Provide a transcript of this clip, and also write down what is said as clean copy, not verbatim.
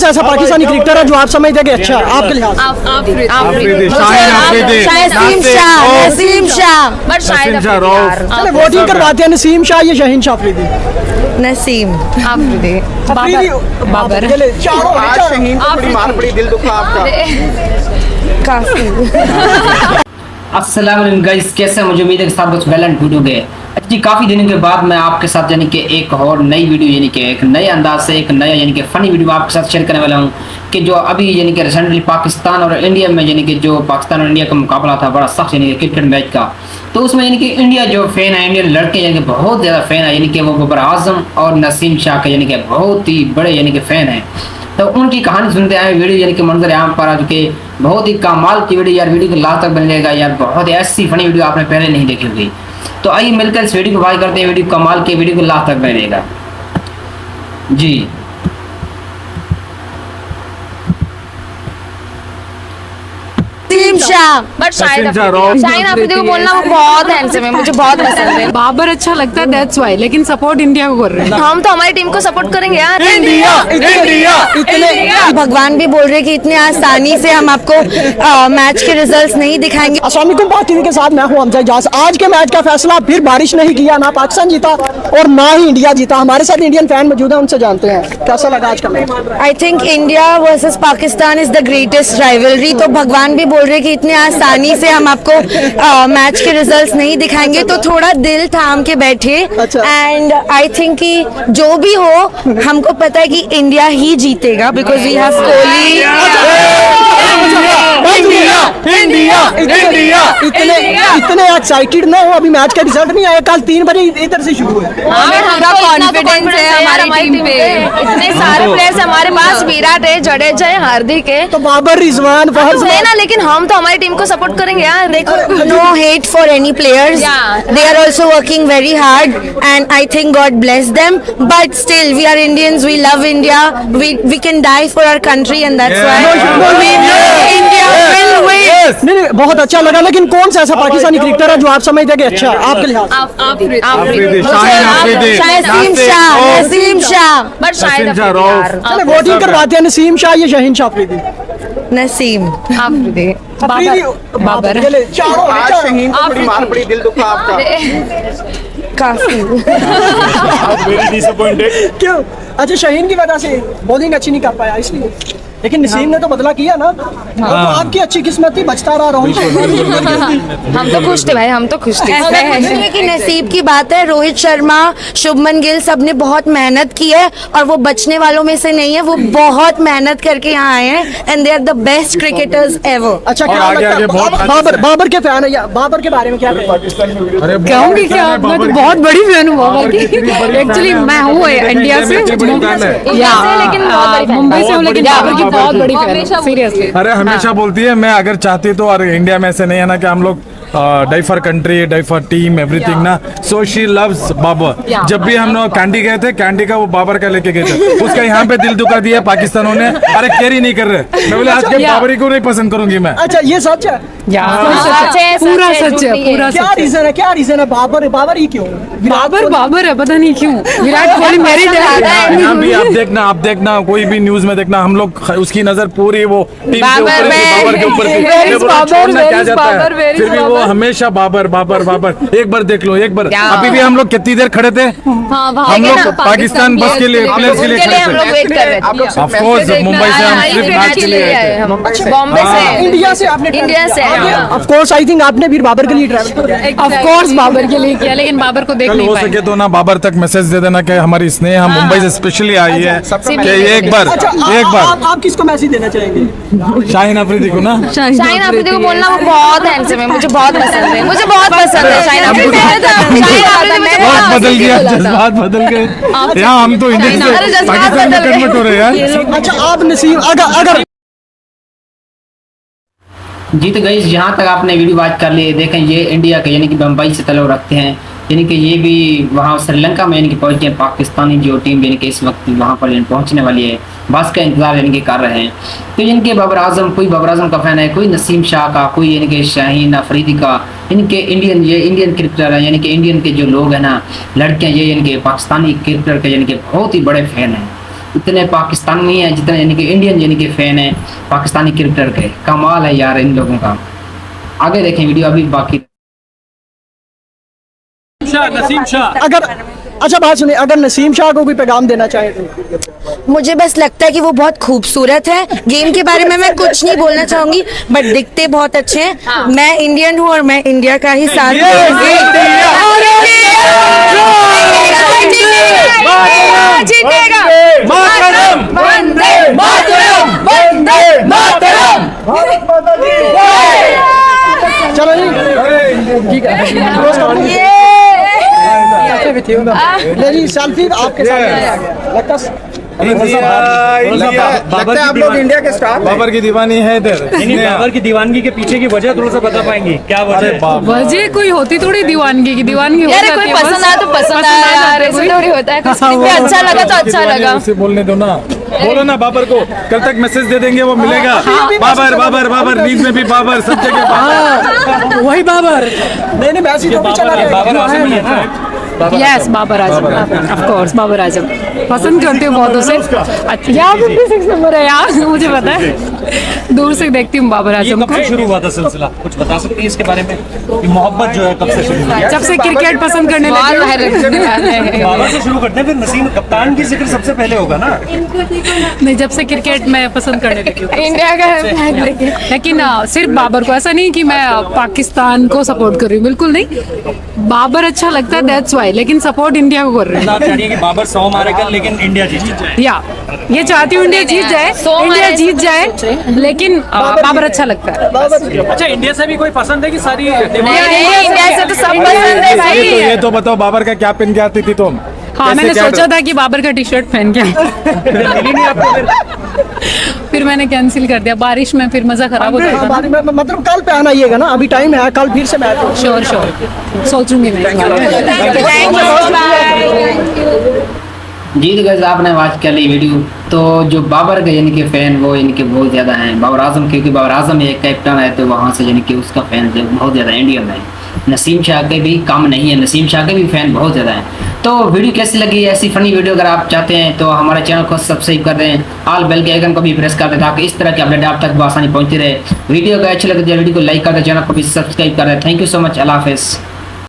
सा ऐसा पाकिस्तानी क्रिकेटर है जो आप समझते हैं कि अच्छा है आपके लिहाज से? नसीम शाह, बट शाहिद चले वोटिंग करवाते हैं, नसीम शाह या शाहीन शाह अफरीदी? नसीम अफरीदी, बाबर चले चारों शाहीन को बड़ी मार पड़ी, दिल दुखा आपका। काफी। अस्सलाम वालेकुम गाइस, कैसे हैं? मुझे उम्मीद है कि सब कुछ वेल एंड गुड हो गए। जी काफ़ी दिनों के बाद मैं आपके साथ यानी कि एक और नई वीडियो यानी कि एक नए अंदाज से एक नया यानी कि फ़नी वीडियो आपके साथ शेयर करने वाला हूं कि जो अभी यानी कि रिसेंटली पाकिस्तान और इंडिया में यानी कि जो पाकिस्तान और इंडिया का मुकाबला था बड़ा सख्त यानी कि क्रिकेट मैच का, तो उसमें यानी कि इंडिया जो फ़ैन है, इंडियन लड़के यानी कि बहुत ज़्यादा फ़ैन है, यानी कि वो बाबर आजम और नसीम शाह के यानी कि बहुत ही बड़े यानी कि फ़ैन हैं। तो उनकी कहानी सुनते हैं, वीडियो यानी कि मंजर आम पर आ चुके, बहुत ही कमाल की वीडियो यार, वीडियो को लास्ट तक बनेगा यार, बहुत ही ऐसी फनी वीडियो आपने पहले नहीं देखी होगी। तो आइए मिलकर इस वीडियो को वाच करते हैं, वीडियो कमाल की वीडियो को लास्ट तक बनेगा जी। नसीम शाह, बट शाहिद अफरीदी को बोलना वो बहुत हैंडसम है, मुझे बहुत पसंद है। बाबर अच्छा लगता है, दैट्स व्हाई, लेकिन सपोर्ट इंडिया को कर रहे हैं। हम तो हमारी टीम को सपोर्ट करेंगे यार। इंडिया। भगवान भी बोल रहे कि इतने आसानी से हम आपको मैच के रिजल्ट्स नहीं दिखाएंगे। अस्सलाम वालेकुम, बात टीवी के साथ मैं हूं हमजा इजाज। आज के मैच का फैसला फिर बारिश नहीं किया, ना पाकिस्तान जीता और ना ही इंडिया जीता। हमारे साथ इंडियन फैन मौजूद है, उनसे जानते हैं कैसा लगा आज का match. I think India versus Pakistan is the greatest rivalry. तो भगवान भी बोल रहे कि इतने आसानी से हम आपको मैच के रिजल्ट्स नहीं दिखाएंगे, तो थोड़ा दिल थाम के बैठे। एंड आई थिंक कि जो भी हो, हमको पता है कि इंडिया ही जीतेगा, बिकॉज वी हैव कोहली। इतने एक्साइटेड ना हो, अभी मैच का रिजल्ट नहीं आया, कल 3 बजे इधर से शुरू है। पूरा कॉन्फिडेंस है हमारी टीम पे, इतने सारे प्लेयर्स हमारे पास, विराट है, जडेजा है, हार्दिक है, तो बाबर, रिजवान, है ना, लेकिन हम तो हमारी टीम को सपोर्ट करेंगे यार। देखो, no hate for any players, they are also working very hard and I think God bless them, but still we are Indians, we love India, we can die for our country and that's why India will win. नहीं, बहुत अच्छा लगा, लेकिन कौन सा ऐसा Pakistani cricketer है जो आप समझते हैं कि अच्छा है आपके लिहाज से? नसीम शाह, बट शाहिद चले वोटिंग करवाते हैं, नसीम शाह या शाहीन शाह अफरीदी? नसीम अफरीदी, बाबर चले चारों शाहीन को बड़ी मार पड़ी, दिल दुखा आपका। काफी। क्यों? अच्छा, शाहीन की वजह से बॉलिंग अच्छी नहीं कर पाया इसलिए, लेकिन नसीम ने तो बदला किया ना। तो आपकी अच्छी किस्मत थी, बचता रहा राहुल। हम तो खुश थे भाई, हम तो खुश थे। कि नसीब की बात है, रोहित शर्मा, शुभमन गिल सब ने बहुत मेहनत की है और वो बचने वालों में से नहीं है, वो बहुत मेहनत करके यहाँ आए हैं and they are the best cricketers ever. अच्छा, क्या लगता है बाबर के फैन है या बाबर के बारे में क्या कहूँगी क्या, मैं तो बहुत बड़ी फैन हूँ बाबर की। एक्चुअली मैं हूँ इंडिया से, मुंबई से हूँ, लेकिन बाबर की बहुत बड़ी फैन हूँ, सीरियसली। अरे हमेशा बोलती है, मैं अगर चाहती तो, और इंडिया में ऐसे नहीं है ना कि हम लोग die for country, die for team, everything ना। So she loves Babar. जब भी हम लोग कैंडी गए थे, कैंडी का वो बाबर का लेके गए थे, उसका यहाँ पे दिल दुखा दिया पाकिस्तानों ने। अरे कैरी नहीं कर रहे, मैं बोले आज के बाबरी को नहीं पसंद करूंगी मैं। अच्छा, ये सच है? पूरा सच है, पूरा क्या रीजन है? क्या रीजन है? बाबर ही क्यों? बाबर है, पता नहीं क्यों। विराट कोहली मेरी आप देखना कोई भी न्यूज में देखना, हम लोग उसकी नजर पूरी वो टीम के ऊपर बाबर के ऊपर छोड़ना क्या जाता है, फिर भी वो हमेशा बाबर बाबर बाबर। एक बार देख लो, एक बार। अभी भी हम लोग कितनी देर खड़े थे, हम लोग पाकिस्तान बस के लिए, प्लेयर्स के लिए खड़े थे। ऑफ कोर्स मुंबई से हम सिर्फ मैच के लिए आए थे, बॉम्बे से, इंडिया से आपने ऑफ कोर्स आई थिंक आपने भी बाबर के लिए ट्रैवल किया। ऑफ कोर्स बाबर के लिए किया, लेकिन बाबर को देख नहीं हो पाए। सके तो ना बाबर तक मैसेज दे देना कि हमारी स्नेह मुंबई से स्पेशली आई है, कि एक बार आप किसको मैसेज देना चाहेंगे? शाहीन अफरीदी को ना। शाहीन अफरीदी को बोलना वो बहुत हैंडसम है, मुझे बहुत पसंद है, मुझे बहुत पसंद है शाहीन अफरीदी। बहुत बदल गया, जज्बात बदल गए यहाँ, हम तो इंडिया से पाकिस्तान में कन्वर्ट हो रहे हैं यार। अच्छा, आप नसीम अगर जी तो गाइस, यहाँ तक आपने वीडियो वॉच कर लिए, देखें ये इंडिया के यानी कि बम्बई से तल्लुक़ रखते हैं, यानी कि ये भी वहाँ श्रीलंका में यानी कि पहुँच गए। पाकिस्तानी जो टीम यानी कि इस वक्त वहाँ पर पहुँचने वाली है, बस का इंतजार यानी कि कर रहे हैं। तो इनके बाबर आजम, कोई बाबर आजम का फ़ैन है, कोई नसीम शाह का, कोई यानी कि शाहीन अफरीदी का, इनके इंडियन क्रिकेटर है, यानी कि इंडियन के जो लोग हैं ना, लड़के हैं, ये यानी कि पाकिस्तानी क्रिकेटर के यानी कि बहुत ही बड़े फ़ैन हैं। इतने पाकिस्तानी नहीं है जितने यानी कि इंडियन यानी कि फैन है पाकिस्तानी क्रिकेटर के। कमाल है यार इन लोगों का। आगे देखें वीडियो अभी बाकी। नसीम शाह अगर अच्छा बात सुनिए, अगर नसीम शाह को कोई पैगाम देना चाहे तो? मुझे बस लगता है कि वो बहुत खूबसूरत है। गेम के बारे में मैं कुछ नहीं बोलना चाहूंगी, बट दिखते बहुत अच्छे हैं। मैं इंडियन हूँ और मैं इंडिया का ही साथ दूंगी। जीतेगा। वंदे मातरम, वंदे मातरम। चलो जी ठीक है। ले जी सेल्फी आपके साथ लगता लगता है आप लोग इंडिया के स्टार हैं। बाबर की दीवानी है इधर। नहीं, बाबर की दीवानगी के पीछे की वजह थोड़ा सा बता पाएंगे क्या वजह है? वजह कोई होती थोड़ी दीवानगी की, दीवानगी हो यार जाती कोई है, पसंद बस। आया तो पसंद आया यार, ऐसे थोड़ी होता है। कुछ भी अच्छा लगा तो अच्छा लगा। उसे बोलने दो ना, बोलो ना बाबर को, कल तक मैसेज दे देंगे वो मिलेगा। बाबर बाबर बाबर, लीग में भी बाबर, सब जगह बाबर। वही बाबर। नहीं मैसेज तो भी चला बाबर आजम ही है ना? Yes Babar Azam, of course Babar Azam पसंद करती हूँ बहुत उसे। अच्छा यहाँ 56 नंबर है यार, मुझे पता है, दूर से देखती हूँ बाबर ये आजम कब को। से शुरू हुआ था सिलसिला? कुछ बता सकती है इसके बारे में? ये मोहब्बत जो है कब से शुरू हुई? जब से क्रिकेट पसंद करने लगे। बाबर से शुरू करते हैं, फिर नसीम कप्तान की जिक्र सबसे पहले होगा ना? नहीं, जब से क्रिकेट मैं पसंद करने लगी हूँ। इंडिया का फ्लैग लेके। लेकिन सिर्फ बाबर को, ऐसा नहीं कि मैं पाकिस्तान को सपोर्ट कर रही हूँ, बिल्कुल नहीं। बाबर अच्छा लगता है दैट्स वाई, लेकिन सपोर्ट इंडिया को कर रहे आप चाह रही है कि बाबर 100 मारे कल लेकिन इंडिया जीत जाए? हैं। या ये चाहती हूँ इंडिया जीत जाए, इंडिया जीत जाए, लेकिन बाबर अच्छा लगता है। अच्छा, इंडिया से भी कोई पसंद है कि सारी इंडिया से तो सब पसंद है भाई। ये तो बताओ बाबर का क्या पहन के आती थी तुम? हाँ, मैंने कैसे क्या सोचा था कि बाबर का टी शर्ट पहन के मिली नहीं आपको? फिर मैंने कैंसिल कर दिया, बारिश में फिर मजा खराब हो जाएगा। मतलब कल पे आना आइएगा ना, अभी टाइम है, कल फिर से मैच। श्योर श्योर, सोचूंगी मैं। जी तो गाइस आपने वॉच कर ली वीडियो। तो जो बाबर के यानी कि फ़ैन वो यानी कि बहुत ज़्यादा हैं। बाबर आजम, क्योंकि बाबर आजम एक कैप्टन है तो वहाँ से यानी कि उसका फ़ैन जो बहुत ज़्यादा इंडिया में है। नसीम शाह के भी कम नहीं है, नसीम शाह के भी फ़ैन बहुत ज़्यादा हैं। तो वीडियो कैसी लगी? ऐसी फ़नी वीडियो अगर आप चाहते हैं तो हमारे चैनल को सब्सक्राइब कर दें, ऑल बेल के आइकन को भी प्रेस कर दें ताकि इस तरह की अपडेट आप तक आसानी पहुँचती रहे। वीडियो को अच्छी लगे तो वीडियो को लाइक कर दें, चैनल को भी सब्सक्राइब कर दें। थैंक यू सो मच, अल्लाह हाफ़िज़।